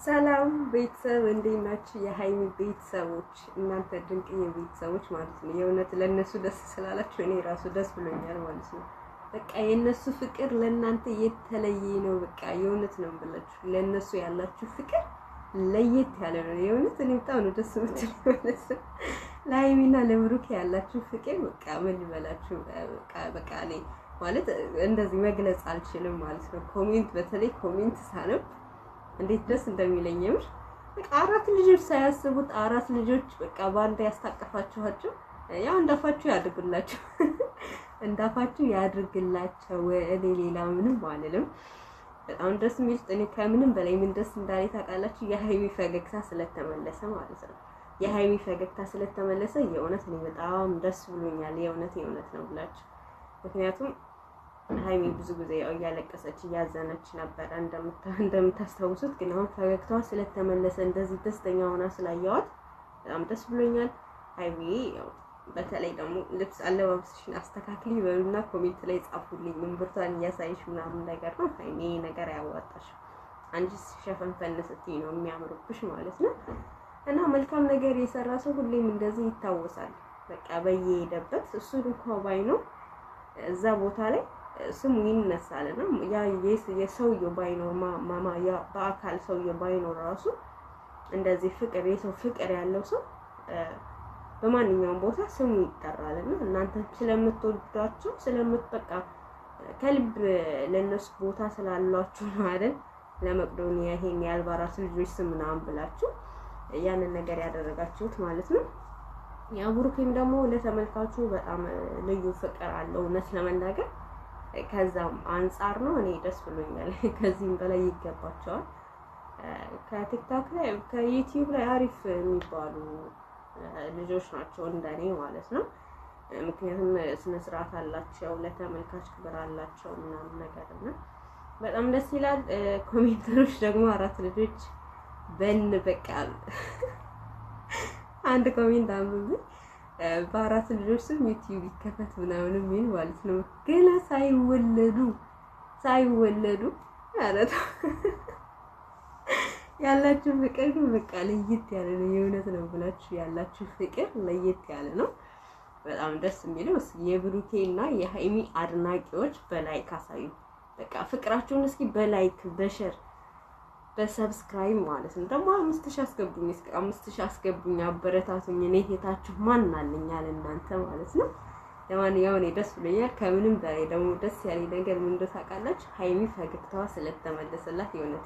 ሰላም ቤተሰብ እንዴት ናችሁ? የሃይሚ ቤተሰቦች እናንተ ድንቅ የቤተሰቦች ማለት ነው። የእውነት ለነሱ ደስ ስላላችሁ እኔ ራሱ ደስ ብሎኛል ማለት ነው። በቃ የነሱ ፍቅር ለእናንተ የተለየ ነው። በቃ የእውነት ነው ብላችሁ ለነሱ ያላችሁ ፍቅር ለየት ያለ ነው። የእውነት እኔ በጣም ነው ደስ የምትል ማለት ነው። ለሃይሚና ለብሩክ ያላችሁ ፍቅር በቃ ምን ልበላችሁ በቃ እኔ ማለት እንደዚህ መግለጽ አልችልም ማለት ነው። ኮሜንት በተለይ ኮሜንት ሳነብ እንዴት ደስ እንደሚለኝ የምር በቃ አራት ልጆች ሳያስቡት አራት ልጆች በቃ ባንድ ያስታቀፋችኋቸው ያው እንዳፋችሁ ያድርግላችሁ እንዳፋችሁ ያድርግላቸው። እኔ ሌላ ምንም አልልም። በጣም ደስ የሚል እኔ ከምንም በላይ ምን ደስ እንዳለኝ ታውቃላችሁ? የሃይሚ ፈገግታ ስለተመለሰ ማለት ነው። የሃይሚ ፈገግታ ስለተመለሰ የእውነት እኔ በጣም ደስ ብሎኛል። የእውነት ነው ብላችሁ ምክንያቱም ሃይሚ ብዙ ጊዜ ያው እያለቀሰች እያዘነች ነበር እንደምታስታውሱት። ግን አሁን ፈገግታዋ ስለተመለሰ እንደዚህ ደስተኛ ሆና ስላየዋት በጣም ደስ ብሎኛል። ሃይሚ ያው በተለይ ደግሞ ልብስ አለባበስሽን አስተካክሊ በሉና ኮሜንት ላይ ጻፉልኝ። እምብርቷን እያሳይሽ ምናምን ነገር ነው። ሃይሚ ነገር ያዋጣሽ አንቺ ሸፈንፈን ስትይ ነው የሚያምርብሽ ማለት ነው። እና መልካም ነገር የሰራ ሰው ሁሌም እንደዚህ ይታወሳል። በቃ በየሄደበት እሱን እንኳን ባይኖር እዛ ቦታ ላይ ስሙ ይነሳልና ያ የሰውየው ባይኖር ያ በአካል ሰውየው ባይኖር ራሱ እንደዚህ ፍቅር የሰው ፍቅር ያለው ሰው በማንኛውም ቦታ ስሙ ይጠራልና እናንተ ስለምትወዷቸው ስለምትበቃ ከልብ ለነሱ ቦታ ስላላችሁ ነው አይደል? ለመቅዶኒያ ይሄን ያልባራስ ልጆች ስም ምናምን ብላችሁ ያንን ነገር ያደረጋችሁት ማለት ነው። ያ ብሩኬም ደግሞ ለተመልካቹ በጣም ልዩ ፍቅር አለው እውነት ለመናገር ከዛም አንፃር ነው እኔ ደስ ብሎኛል። ከዚህም በላይ ይገባቸዋል። ከቲክቶክ ላይ ከዩቲዩብ ላይ አሪፍ የሚባሉ ልጆች ናቸው እንደኔ ማለት ነው። ምክንያቱም ስነ ስርዓት አላቸው፣ ለተመልካች ክብር አላቸው ምናምን ነገር እና በጣም ደስ ይላል። ኮሜንተሮች ደግሞ አራት ልጆች በቃ አንድ ኮሜንት አንብቤ በአራት ልጆች ስም ዩቲዩብ ይከፈት ምናምን የሚል ማለት ነው። ገና ሳይወለዱ ማለት ያላችሁ ፍቅር ግን በቃ ለየት ያለ ነው። የእውነት ነው ብላችሁ ያላችሁ ፍቅር ለየት ያለ ነው። በጣም ደስ የሚለው የብሩኬና የሃይሚ አድናቂዎች በላይክ አሳዩ። በቃ ፍቅራችሁን እስኪ በላይክ በሸር በሰብስክራይብ ማለት ነው። ደግሞ 5000 አስገቡኝ፣ እስኪ 5000 አስገቡኝ፣ አበረታቱኝ። እኔ ሄታችሁ ማን አለኛል እናንተ ማለት ነው። ለማንኛውም እኔ ደስ ብሎኛል። ከምንም በላይ ደግሞ ደስ ያለኝ ነገር ምን እንደው ታውቃላችሁ? ሃይሚ ፈገግታዋ ስለተመለሰላት የእውነት